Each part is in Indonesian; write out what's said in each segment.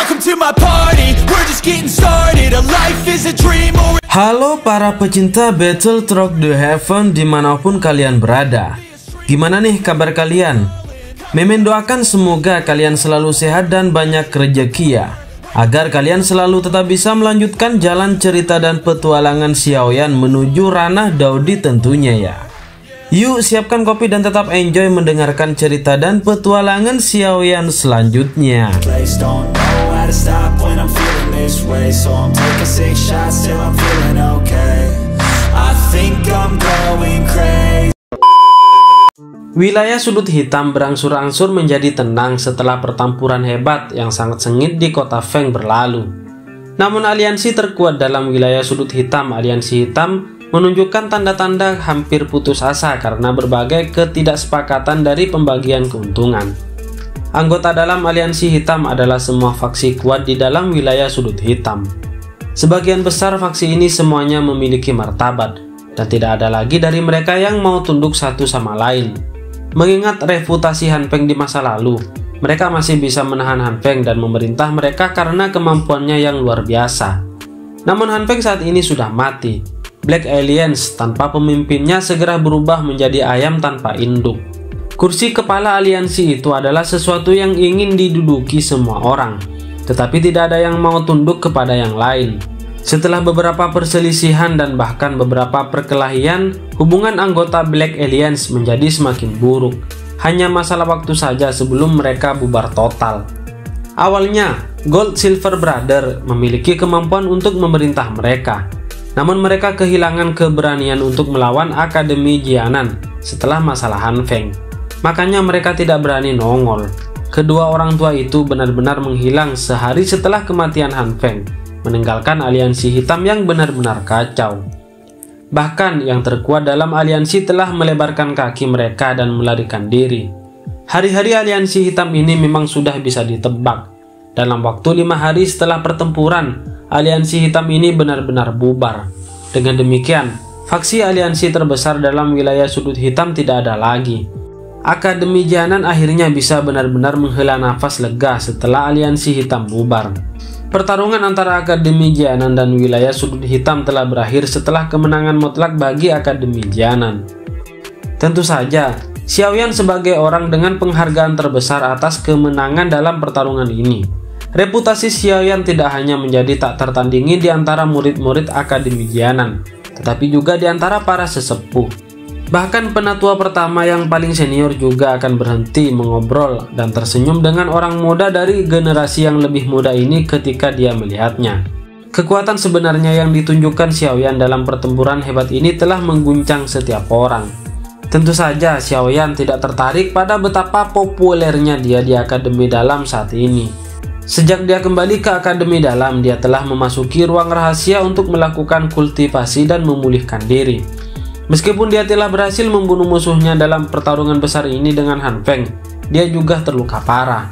Welcome to my party, we're just getting started. A life is a dream or... Halo para pecinta Battletrok The Heaven dimanapun kalian berada. Gimana nih kabar kalian? Mimin doakan semoga kalian selalu sehat dan banyak rezeki ya, agar kalian selalu tetap bisa melanjutkan jalan cerita dan petualangan Xiaoyan menuju ranah Daudi tentunya ya. Yuk siapkan kopi dan tetap enjoy mendengarkan cerita dan petualangan Xiaoyan selanjutnya. Wilayah sudut hitam berangsur-angsur menjadi tenang setelah pertempuran hebat yang sangat sengit di kota Feng berlalu. Namun aliansi terkuat dalam wilayah sudut hitam, aliansi hitam, menunjukkan tanda-tanda hampir putus asa karena berbagai ketidaksepakatan dari pembagian keuntungan. Anggota dalam aliansi hitam adalah semua faksi kuat di dalam wilayah sudut hitam. Sebagian besar faksi ini semuanya memiliki martabat, dan tidak ada lagi dari mereka yang mau tunduk satu sama lain. Mengingat reputasi Han Feng di masa lalu, mereka masih bisa menahan Han Feng dan memerintah mereka karena kemampuannya yang luar biasa. Namun Han Feng saat ini sudah mati. Black Alliance tanpa pemimpinnya segera berubah menjadi ayam tanpa induk. Kursi kepala aliansi itu adalah sesuatu yang ingin diduduki semua orang, tetapi tidak ada yang mau tunduk kepada yang lain. Setelah beberapa perselisihan dan bahkan beberapa perkelahian, hubungan anggota Black Alliance menjadi semakin buruk. Hanya masalah waktu saja sebelum mereka bubar total. Awalnya, Gold Silver Brother memiliki kemampuan untuk memerintah mereka. Namun mereka kehilangan keberanian untuk melawan Akademi Jianan setelah masalah Han Feng. Makanya mereka tidak berani nongol. Kedua orang tua itu benar-benar menghilang sehari setelah kematian Han Feng, meninggalkan aliansi hitam yang benar-benar kacau. Bahkan yang terkuat dalam aliansi telah melebarkan kaki mereka dan melarikan diri. Hari-hari aliansi hitam ini memang sudah bisa ditebak. Dalam waktu 5 hari setelah pertempuran, aliansi hitam ini benar-benar bubar. Dengan demikian, faksi aliansi terbesar dalam wilayah sudut hitam tidak ada lagi. Akademi Jianan akhirnya bisa benar-benar menghela nafas lega setelah aliansi hitam bubar. Pertarungan antara Akademi Jianan dan wilayah sudut hitam telah berakhir setelah kemenangan mutlak bagi Akademi Jianan. Tentu saja, Xiaoyan sebagai orang dengan penghargaan terbesar atas kemenangan dalam pertarungan ini. Reputasi Xiaoyan tidak hanya menjadi tak tertandingi di antara murid-murid Akademi Jianan, tetapi juga di antara para sesepuh. Bahkan penatua pertama yang paling senior juga akan berhenti mengobrol dan tersenyum dengan orang muda dari generasi yang lebih muda ini ketika dia melihatnya. Kekuatan sebenarnya yang ditunjukkan Xiaoyan dalam pertempuran hebat ini telah mengguncang setiap orang. Tentu saja Xiaoyan tidak tertarik pada betapa populernya dia di Akademi Dalam saat ini. Sejak dia kembali ke Akademi Dalam, dia telah memasuki ruang rahasia untuk melakukan kultivasi dan memulihkan diri. Meskipun dia telah berhasil membunuh musuhnya dalam pertarungan besar ini dengan Han Feng, dia juga terluka parah.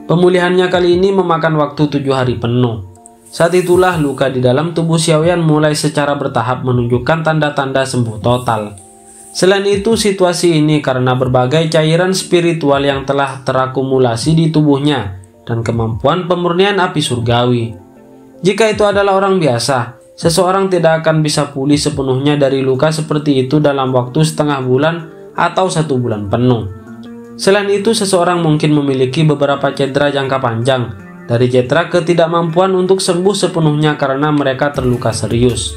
Pemulihannya kali ini memakan waktu 7 hari penuh. Saat itulah luka di dalam tubuh Xiaoyan mulai secara bertahap menunjukkan tanda-tanda sembuh total. Selain itu, situasi ini karena berbagai cairan spiritual yang telah terakumulasi di tubuhnya dan kemampuan pemurnian api surgawi. Jika itu adalah orang biasa, seseorang tidak akan bisa pulih sepenuhnya dari luka seperti itu dalam waktu setengah bulan atau 1 bulan penuh. Selain itu, seseorang mungkin memiliki beberapa cedera jangka panjang, dari cedera ketidakmampuan untuk sembuh sepenuhnya karena mereka terluka serius.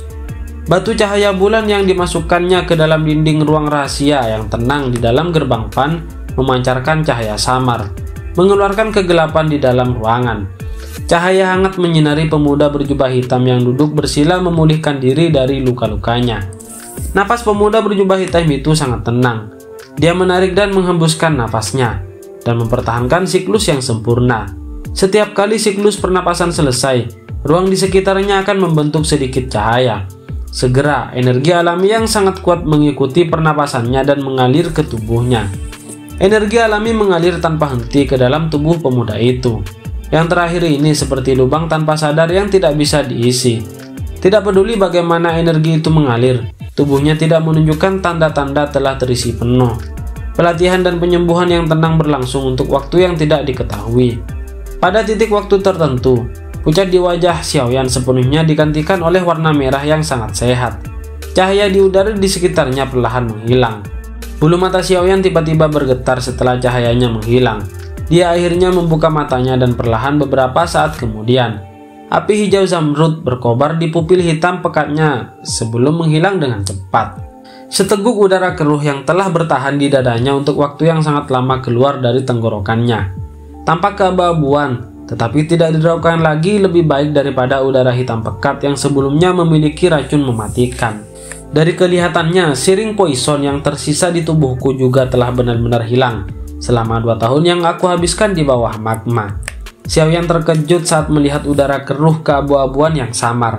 Batu cahaya bulan yang dimasukkannya ke dalam dinding ruang rahasia yang tenang di dalam gerbang Pan memancarkan cahaya samar, mengeluarkan kegelapan di dalam ruangan. Cahaya hangat menyinari pemuda berjubah hitam yang duduk bersila memulihkan diri dari luka-lukanya. Napas pemuda berjubah hitam itu sangat tenang. Dia menarik dan menghembuskan napasnya, dan mempertahankan siklus yang sempurna. Setiap kali siklus pernapasan selesai, ruang di sekitarnya akan membentuk sedikit cahaya. Segera, energi alami yang sangat kuat mengikuti pernapasannya dan mengalir ke tubuhnya. Energi alami mengalir tanpa henti ke dalam tubuh pemuda itu. Yang terakhir ini seperti lubang tanpa sadar yang tidak bisa diisi. Tidak peduli bagaimana energi itu mengalir, tubuhnya tidak menunjukkan tanda-tanda telah terisi penuh. Pelatihan dan penyembuhan yang tenang berlangsung untuk waktu yang tidak diketahui. Pada titik waktu tertentu, pucat di wajah Xiaoyan sepenuhnya digantikan oleh warna merah yang sangat sehat. Cahaya di udara di sekitarnya perlahan menghilang. Bulu mata Xiaoyan tiba-tiba bergetar setelah cahayanya menghilang. Dia akhirnya membuka matanya dan perlahan beberapa saat kemudian, api hijau zamrud berkobar di pupil hitam pekatnya sebelum menghilang dengan cepat. Seteguk udara keruh yang telah bertahan di dadanya untuk waktu yang sangat lama keluar dari tenggorokannya. Tampak keabu-abuan, tetapi tidak diragukan lagi lebih baik daripada udara hitam pekat yang sebelumnya memiliki racun mematikan. Dari kelihatannya, siring poison yang tersisa di tubuhku juga telah benar-benar hilang selama 2 tahun yang aku habiskan di bawah magma. Xiaoyan terkejut saat melihat udara keruh keabu-abuan yang samar.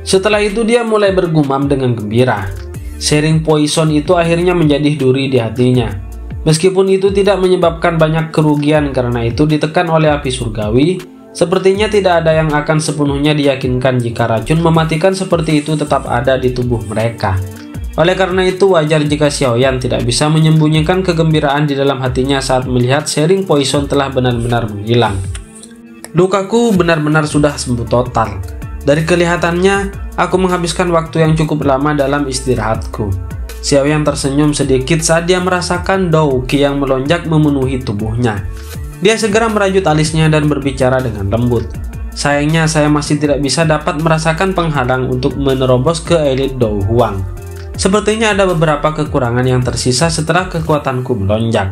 Setelah itu dia mulai bergumam dengan gembira. Sharing poison itu akhirnya menjadi duri di hatinya. Meskipun itu tidak menyebabkan banyak kerugian karena itu ditekan oleh api surgawi, sepertinya tidak ada yang akan sepenuhnya diyakinkan jika racun mematikan seperti itu tetap ada di tubuh mereka. Oleh karena itu wajar jika Xiaoyan tidak bisa menyembunyikan kegembiraan di dalam hatinya saat melihat sharing poison telah benar-benar menghilang. Lukaku benar-benar sudah sembuh total. Dari kelihatannya, aku menghabiskan waktu yang cukup lama dalam istirahatku. Xiaoyan tersenyum sedikit saat dia merasakan dao qi yang melonjak memenuhi tubuhnya. Dia segera merajut alisnya dan berbicara dengan lembut. Sayangnya saya masih tidak bisa dapat merasakan penghalang untuk menerobos ke elit Dao Huang. Sepertinya ada beberapa kekurangan yang tersisa setelah kekuatanku melonjak.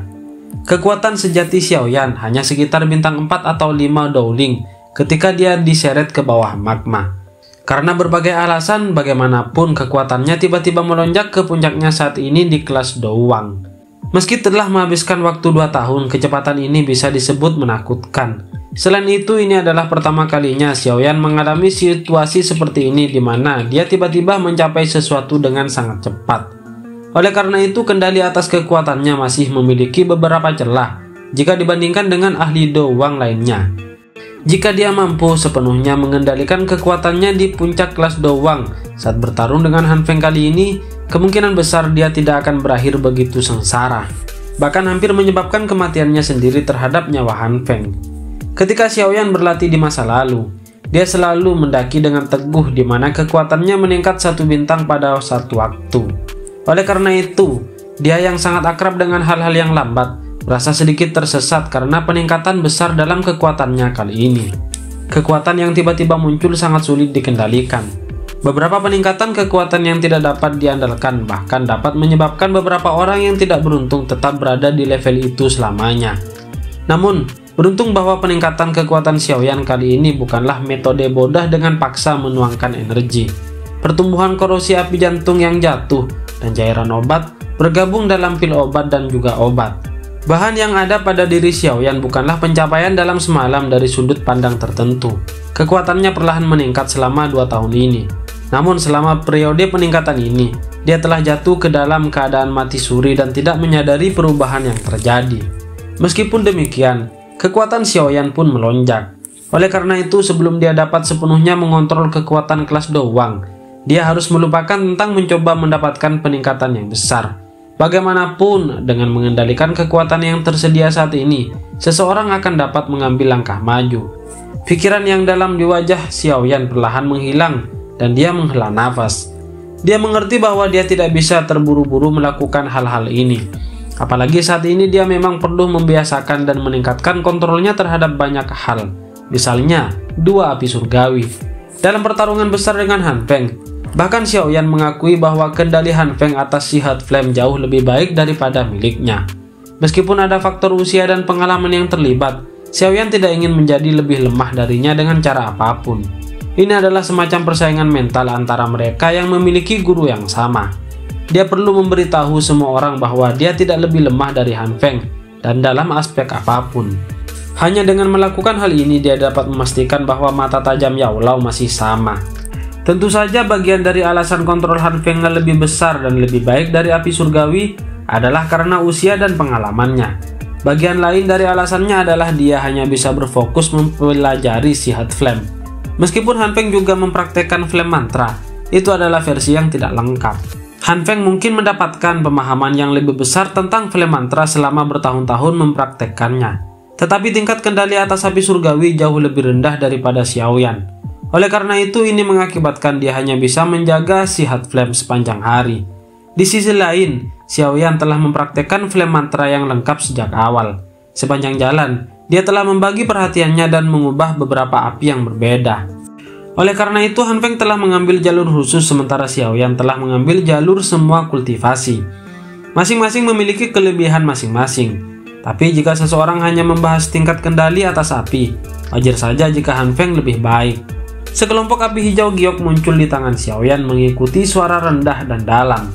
Kekuatan sejati Xiaoyan hanya sekitar bintang 4 atau 5 Daoling ketika dia diseret ke bawah magma. Karena berbagai alasan, bagaimanapun kekuatannya tiba-tiba melonjak ke puncaknya saat ini di kelas Douwang. Meski telah menghabiskan waktu 2 tahun, kecepatan ini bisa disebut menakutkan. Selain itu, ini adalah pertama kalinya Xiaoyan mengalami situasi seperti ini di mana dia tiba-tiba mencapai sesuatu dengan sangat cepat. Oleh karena itu, kendali atas kekuatannya masih memiliki beberapa celah jika dibandingkan dengan ahli Douwang lainnya. Jika dia mampu sepenuhnya mengendalikan kekuatannya di puncak kelas Douwang saat bertarung dengan Han Feng kali ini, kemungkinan besar dia tidak akan berakhir begitu sengsara, bahkan hampir menyebabkan kematiannya sendiri terhadap nyawa Han Feng. Ketika Xiaoyan berlatih di masa lalu, dia selalu mendaki dengan teguh di mana kekuatannya meningkat 1 bintang pada satu waktu. Oleh karena itu, dia yang sangat akrab dengan hal-hal yang lambat, merasa sedikit tersesat karena peningkatan besar dalam kekuatannya kali ini. Kekuatan yang tiba-tiba muncul sangat sulit dikendalikan. Beberapa peningkatan kekuatan yang tidak dapat diandalkan bahkan dapat menyebabkan beberapa orang yang tidak beruntung tetap berada di level itu selamanya. Namun, beruntung bahwa peningkatan kekuatan Xiaoyan kali ini bukanlah metode bodoh dengan paksa menuangkan energi. Pertumbuhan korosi api jantung yang jatuh dan cairan obat bergabung dalam pil obat dan juga obat. Bahan yang ada pada diri Xiaoyan bukanlah pencapaian dalam semalam dari sudut pandang tertentu. Kekuatannya perlahan meningkat selama 2 tahun ini. Namun selama periode peningkatan ini, dia telah jatuh ke dalam keadaan mati suri dan tidak menyadari perubahan yang terjadi. Meskipun demikian, kekuatan Xiaoyan pun melonjak. Oleh karena itu, sebelum dia dapat sepenuhnya mengontrol kekuatan kelas Douwang, dia harus melupakan tentang mencoba mendapatkan peningkatan yang besar. Bagaimanapun, dengan mengendalikan kekuatan yang tersedia saat ini, seseorang akan dapat mengambil langkah maju. Pikiran yang dalam di wajah Xiaoyan perlahan menghilang dan dia menghela nafas. Dia mengerti bahwa dia tidak bisa terburu-buru melakukan hal-hal ini. Apalagi saat ini dia memang perlu membiasakan dan meningkatkan kontrolnya terhadap banyak hal. Misalnya, 2 api surgawi. Dalam pertarungan besar dengan Han Feng, bahkan Xiaoyan mengakui bahwa kendali Han Feng atas Shihat Flame jauh lebih baik daripada miliknya. Meskipun ada faktor usia dan pengalaman yang terlibat, Xiaoyan tidak ingin menjadi lebih lemah darinya dengan cara apapun. Ini adalah semacam persaingan mental antara mereka yang memiliki guru yang sama. Dia perlu memberitahu semua orang bahwa dia tidak lebih lemah dari Han Feng dan dalam aspek apapun. Hanya dengan melakukan hal ini dia dapat memastikan bahwa mata tajam Yao Lao masih sama. Tentu saja bagian dari alasan kontrol Han Feng lebih besar dan lebih baik dari api surgawi adalah karena usia dan pengalamannya. Bagian lain dari alasannya adalah dia hanya bisa berfokus mempelajari Shihat Flame. Meskipun Han Feng juga mempraktekkan Flame Mantra, itu adalah versi yang tidak lengkap. Han Feng mungkin mendapatkan pemahaman yang lebih besar tentang Flame Mantra selama bertahun-tahun mempraktekkannya. Tetapi tingkat kendali atas api surgawi jauh lebih rendah daripada Xiaoyan. Oleh karena itu, ini mengakibatkan dia hanya bisa menjaga si hot flame sepanjang hari. Di sisi lain, Xiaoyan telah mempraktekkan flame mantra yang lengkap sejak awal. Sepanjang jalan, dia telah membagi perhatiannya dan mengubah beberapa api yang berbeda. Oleh karena itu, Han Feng telah mengambil jalur khusus sementara Xiaoyan telah mengambil jalur semua kultivasi. Masing-masing memiliki kelebihan masing-masing. Tapi jika seseorang hanya membahas tingkat kendali atas api, wajar saja jika Han Feng lebih baik. Sekelompok api hijau giok muncul di tangan Xiaoyan mengikuti suara rendah dan dalam.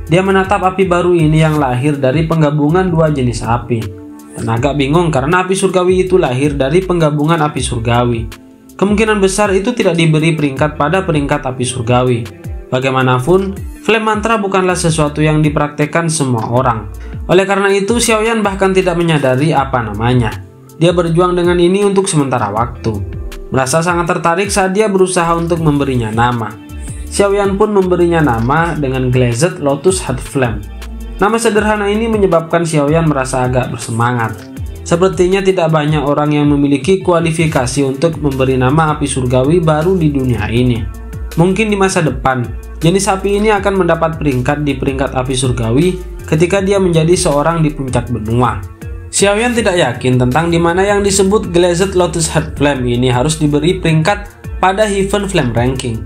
Dia menatap api baru ini yang lahir dari penggabungan dua jenis api. Dan agak bingung karena api surgawi itu lahir dari penggabungan api surgawi. Kemungkinan besar itu tidak diberi peringkat pada peringkat api surgawi. Bagaimanapun, flame mantra bukanlah sesuatu yang dipraktekkan semua orang. Oleh karena itu, Xiaoyan bahkan tidak menyadari apa namanya. Dia berjuang dengan ini untuk sementara waktu. Merasa sangat tertarik saat dia berusaha untuk memberinya nama. Xiaoyan pun memberinya nama dengan Glazed Lotus Hot Flame. Nama sederhana ini menyebabkan Xiaoyan merasa agak bersemangat. Sepertinya tidak banyak orang yang memiliki kualifikasi untuk memberi nama api surgawi baru di dunia ini. Mungkin di masa depan, jenis api ini akan mendapat peringkat di peringkat api surgawi ketika dia menjadi seorang di puncak benua. Xiaoyan tidak yakin tentang di mana yang disebut Glazed Lotus Hot Flame ini harus diberi peringkat pada Heaven Flame Ranking.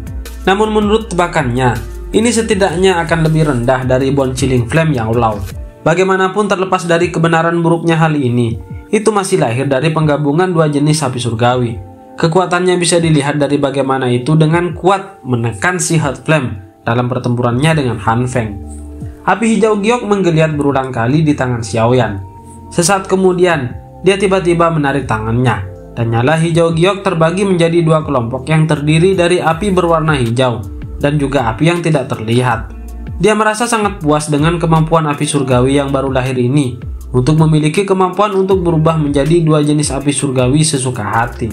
Namun menurut tebakannya, ini setidaknya akan lebih rendah dari Bone Chilling Flame yang low. Bagaimanapun terlepas dari kebenaran buruknya hal ini, itu masih lahir dari penggabungan dua jenis api surgawi. Kekuatannya bisa dilihat dari bagaimana itu dengan kuat menekan si Hot Flame dalam pertempurannya dengan Han Feng. Api hijau giok menggeliat berulang kali di tangan Xiaoyan. Sesaat kemudian, dia tiba-tiba menarik tangannya, dan nyala hijau giok terbagi menjadi dua kelompok yang terdiri dari api berwarna hijau dan juga api yang tidak terlihat. Dia merasa sangat puas dengan kemampuan api surgawi yang baru lahir ini untuk memiliki kemampuan untuk berubah menjadi dua jenis api surgawi sesuka hati.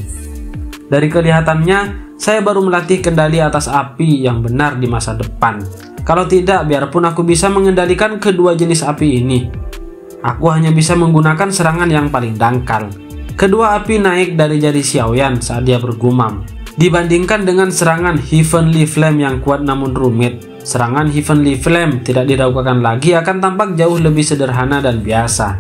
Dari kelihatannya, saya baru melatih kendali atas api yang benar di masa depan. Kalau tidak, biarpun aku bisa mengendalikan kedua jenis api ini, aku hanya bisa menggunakan serangan yang paling dangkal. Kedua api naik dari jari Xiaoyan saat dia bergumam. Dibandingkan dengan serangan Heavenly Flame yang kuat namun rumit, serangan Heavenly Flame tidak diragukan lagi akan tampak jauh lebih sederhana dan biasa.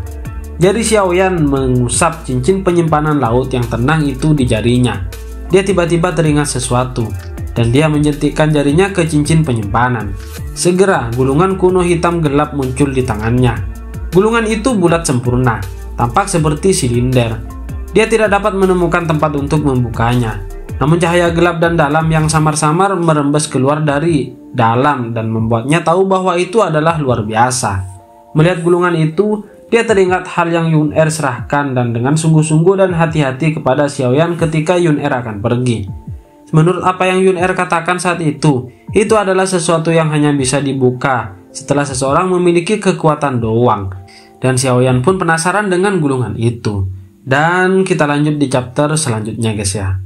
Jari Xiaoyan mengusap cincin penyimpanan laut yang tenang itu di jarinya. Dia tiba-tiba teringat sesuatu, dan dia menjentikkan jarinya ke cincin penyimpanan. Segera, gulungan kuno hitam gelap muncul di tangannya. Gulungan itu bulat sempurna, tampak seperti silinder. Dia tidak dapat menemukan tempat untuk membukanya. Namun cahaya gelap dan dalam yang samar-samar merembes keluar dari dalam dan membuatnya tahu bahwa itu adalah luar biasa. Melihat gulungan itu, dia teringat hal yang Yun Er serahkan dan dengan sungguh-sungguh dan hati-hati kepada Xiaoyan ketika Yun Er akan pergi. Menurut apa yang Yun Er katakan saat itu adalah sesuatu yang hanya bisa dibuka setelah seseorang memiliki kekuatan doang. Dan Xiaoyan pun penasaran dengan gulungan itu. Dan kita lanjut di chapter selanjutnya guys ya.